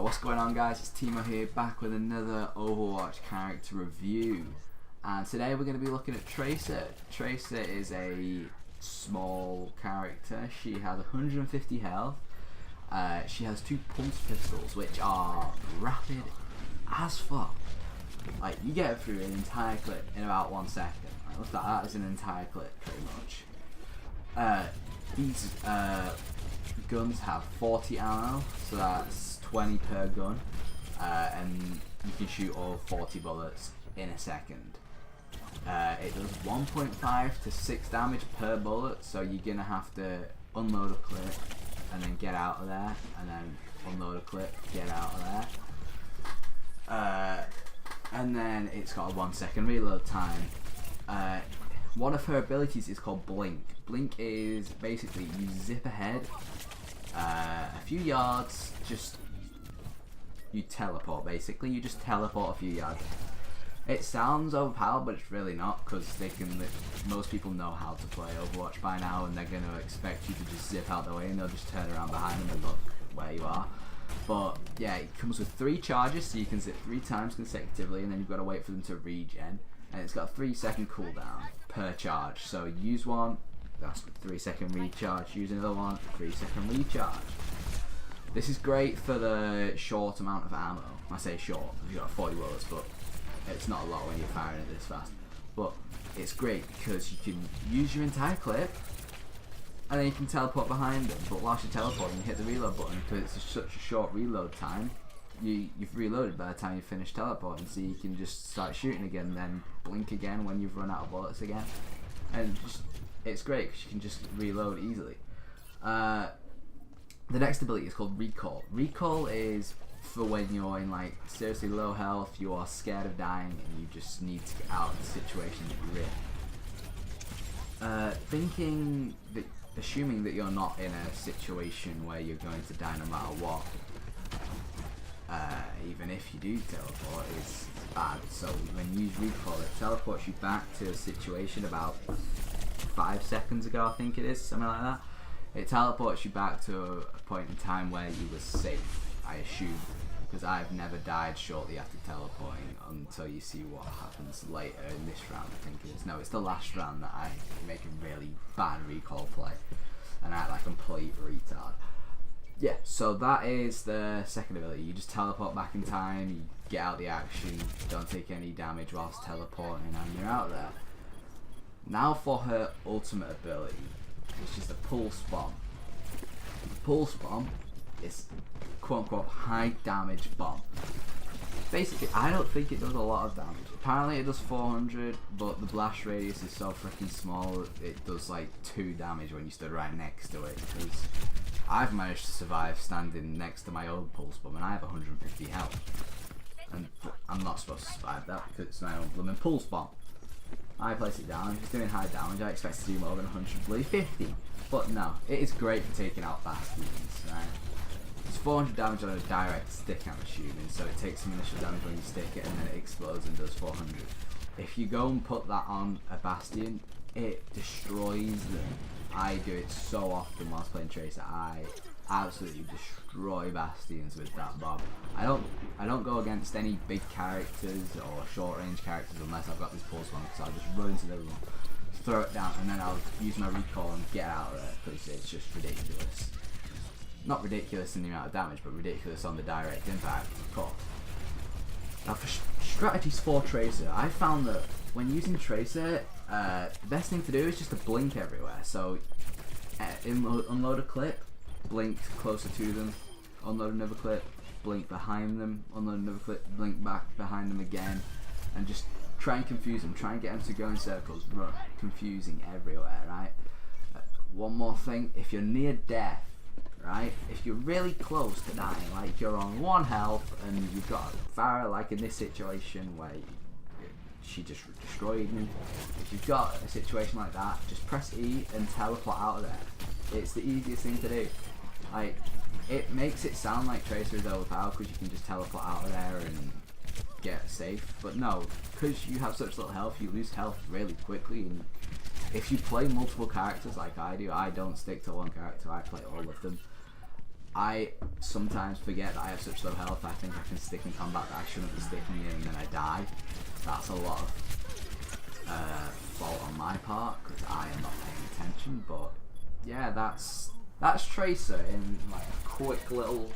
So what's going on, guys? It's Timo here, back with another Overwatch character review. And today we're going to be looking at Tracer. Tracer is a small character. She has 150 health. She has 2 pulse pistols, which are rapid as fuck. Like, you get through an entire clip in about 1 second. Like, what's that? That is an entire clip, pretty much. These guns have 40 ammo, so that's 20 per gun, and you can shoot all 40 bullets in a second. It does 1.5 to 6 damage per bullet, so you're gonna have to unload a clip and then get out of there, and then unload a clip, get out of there. And then it's got a 1 second reload time. One of her abilities is called Blink. Blink is basically you zip ahead a few yards, you teleport basically. You just teleport a few yards. It sounds overpowered, but it's really not, because most people know how to play Overwatch by now, and they're going to expect you to just zip out the way, and they'll just turn around behind them and look where you are. But yeah, it comes with 3 charges, so you can zip 3 times consecutively, and then you've got to wait for them to regen. And it's got a 3-second cooldown per charge. So use one, that's 3-second recharge. Use another one, 3-second recharge. This is great for the short amount of ammo. I say short, you've got 40 bullets, but it's not a lot when you're firing it this fast. But it's great because you can use your entire clip, and then you can teleport behind them. But whilst you're teleporting, you hit the reload button, because it's such a short reload time. You've reloaded by the time you finish teleporting, so you can just start shooting again, then blink again when you've run out of bullets again, and it's great because you can just reload easily. The next ability is called Recall. Recall is for when you're in like seriously low health, you are scared of dying, and you just need to get out of the situation that you're in. Assuming that you're not in a situation where you're going to die no matter what. Even if you do teleport, is bad. So when you use recall, it teleports you back to a situation about 5 seconds ago, I think it is, something like that. It teleports you back to a point in time where you were safe, I assume, because I've never died shortly after teleporting until you see what happens later in this round, I think it is. No, it's the last round that I make a really bad recall play, and I act like a complete retard. Yeah, so that is the second ability. You just teleport back in time, you get out the action, don't take any damage whilst teleporting, and you're out there. Now for her ultimate ability, which is the Pulse Bomb. The Pulse Bomb is quote-unquote high damage bomb. Basically, I don't think it does a lot of damage. Apparently it does 400, but the blast radius is so freaking small, it does like 2 damage when you stood right next to it. Because I've managed to survive standing next to my own pulse bomb, and I have 150 health. And I'm not supposed to survive that because it's my own blooming pulse bomb. I place it down, it's doing high damage, I expect to do more than 150. But no, it is great for taking out bastions, right? It's 400 damage on a direct stick, I'm assuming, so it takes some initial damage when you stick it, and then it explodes and does 400. If you go and put that on a bastion, it destroys them. I do it so often whilst playing Tracer. I absolutely destroy bastions with that bomb. I don't go against any big characters or short range characters unless I've got this pulse one, because I'll just run into the room, throw it down, and then I'll use my recall and get out of there, because it's just ridiculous. Not ridiculous in the amount of damage, but ridiculous on the direct impact, of course. Now for strategies for Tracer, I found that when using Tracer, the best thing to do is just to blink everywhere. So unload a clip, blink closer to them, unload another clip, blink behind them, unload another clip, blink back behind them again, and just try and confuse them, try and get them to go in circles, run, confusing everywhere, right? One more thing, if you're near death, right, if you're really close to dying, like you're on 1 health and you've got Farah, like in this situation where she just destroyed me. If you've got a situation like that, just press E and teleport out of there. It's the easiest thing to do. Like, it makes it sound like Tracer is overpowered because you can just teleport out of there and get safe, but no, because you have such little health, you lose health really quickly. And if you play multiple characters like I do, I don't stick to one character, I play all of them. I sometimes forget that I have such low health. I think I can stick in combat that I shouldn't be sticking in, and then I die. That's a lot of fault on my part because I am not paying attention. But yeah, that's Tracer in like a quick little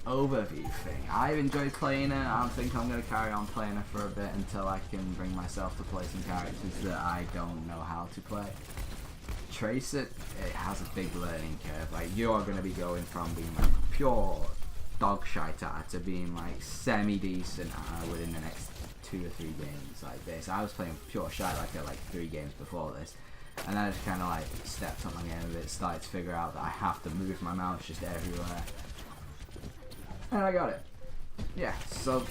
overview thing. I've enjoyed playing her. I think I'm going to carry on playing her for a bit until I can bring myself to play some characters that I don't know how to play. Tracer, it has a big learning curve. Like, you're going to be going from being like pure dog shite at her to being like semi-decent at her within the next 2 or 3 games like this. I was playing pure shite like at like 3 games before this, and then I just kind of like stepped up my game a bit, started to figure out that I have to move my mouse just everywhere, and I got it. Yeah, so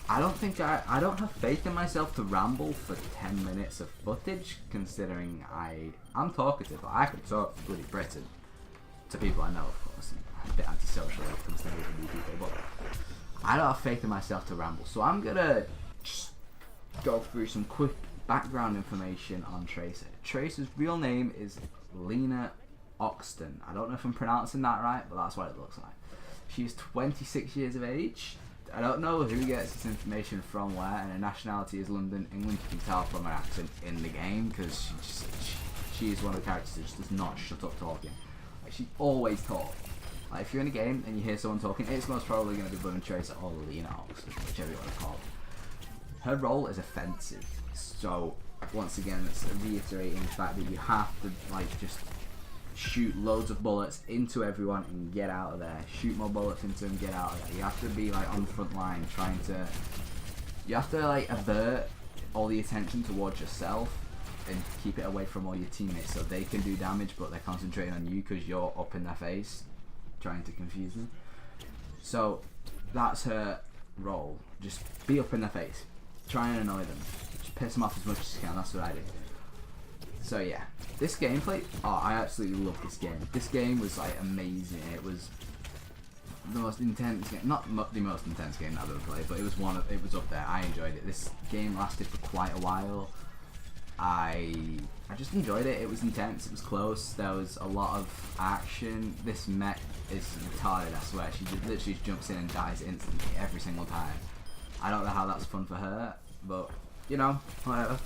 I don't think I don't have faith in myself to ramble for 10 minutes of footage, considering I'm talkative. I could talk for bloody Britain to people I know, of course, and a bit antisocial when it comes to meeting new people, but I don't have faith in myself to ramble, so I'm gonna just go through some quick background information on Tracer. Tracer's real name is Lena Oxton. I don't know if I'm pronouncing that right, but that's what it looks like. She's 26 years of age. I don't know who gets this information from where, and her nationality is London, England. You can tell from her accent in the game, because she is one of the characters that just does not shut up talking. Like, she always talks. Like, if you're in a game and you hear someone talking, it's most probably going to be Blood Tracer or Lena Oxton, whichever you want to call it. Her role is offensive, so once again, it's reiterating the fact that you have to like just shoot loads of bullets into everyone and get out of there. Shoot more bullets into them, get out of there. You have to be like on the front line trying to, you have to like avert all the attention towards yourself and keep it away from all your teammates so they can do damage, but they're concentrating on you because you're up in their face trying to confuse them. So that's her role. Just be up in their face. Try and annoy them. Just piss them off as much as you can. That's what I do. So yeah, this gameplay, I absolutely love this game. This game was like amazing. It was the most intense game, not the most intense game I've ever played, but it was it was up there. I enjoyed it. This game lasted for quite a while. I just enjoyed it. It was intense. It was close. There was a lot of action. This mech is retarded, I swear. She just literally jumps in and dies instantly every single time. I don't know how that's fun for her, but you know, whatever.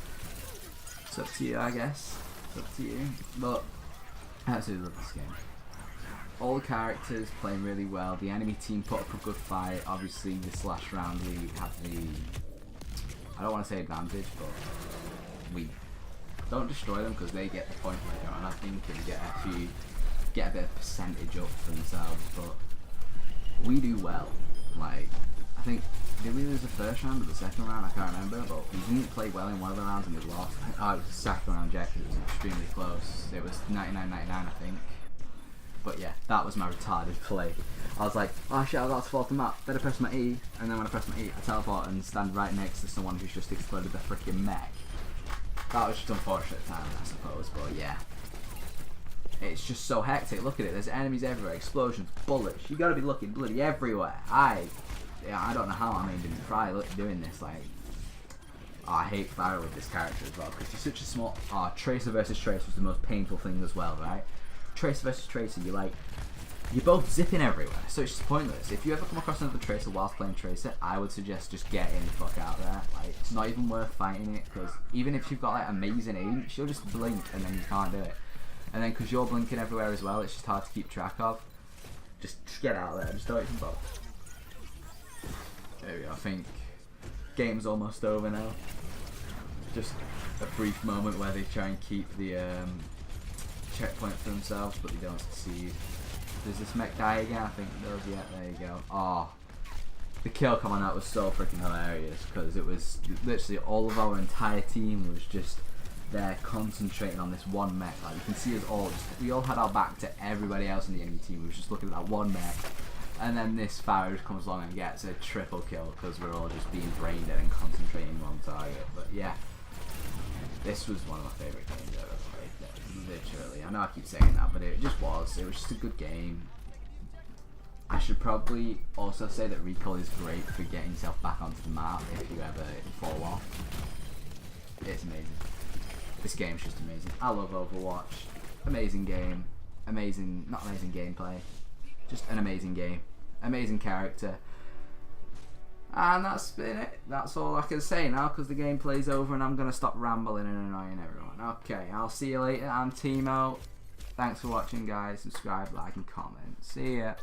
It's up to you, I guess. It's up to you. But I absolutely love this game. All the characters playing really well. The enemy team put up a good fight. Obviously, this last round we have the, I don't want to say advantage, but we don't destroy them because they get the point later on, I think, and get a bit of percentage up for themselves. But we do well. Like, I think, did we lose the first round or the second round? I can't remember, but we didn't play well in one of the rounds and we lost. Oh, it was the second round, Jack. It was extremely close. It was 99-99, I think. But yeah, that was my retarded play. I was like, oh shit, I was about to fall off the map. Better press my E, and then when I press my E, I teleport and stand right next to someone who's just exploded the freaking mech. That was just unfortunate timing, I suppose, but yeah. It's just so hectic. Look at it, there's enemies everywhere, explosions, bullets. You gotta be looking bloody everywhere. I don't know how I'm aiming to try doing this. Like, I hate fire with this character as well because he's such a small. Tracer versus Tracer was the most painful thing as well, right? Tracer versus Tracer, you're both zipping everywhere, so it's just pointless. If you ever come across another Tracer whilst playing Tracer, I would suggest just getting the fuck out there. Like, it's not even worth fighting it because even if you've got like amazing aim, she'll just blink and then you can't do it. And then because you're blinking everywhere as well, it's just hard to keep track of. Just get out there, just don't even bother. There we go, I think game's almost over now. Just a brief moment where they try and keep the checkpoint for themselves, but they don't succeed. Does this mech die again? I think it does, yeah, there you go. Oh, the kill coming out was so freaking hilarious because it was literally all of our entire team was just there concentrating on this one mech. Like, you can see us all, we all had our back to everybody else in the enemy team. We were just looking at that one mech. And then this fire just comes along and gets a triple kill because we're all just being brain dead and concentrating on target. But yeah, this was one of my favourite games I've ever played. Literally, I know I keep saying that, but it just was. It was just a good game. I should probably also say that Recall is great for getting yourself back onto the map if you ever fall off. It's amazing. This game's just amazing. I love Overwatch. Amazing game. Not amazing gameplay. Just an amazing game. Amazing character. And that's been it. That's all I can say now because the gameplay's over and I'm going to stop rambling and annoying everyone. Okay, I'll see you later. I'm Timo. Thanks for watching, guys. Subscribe, like, and comment. See ya.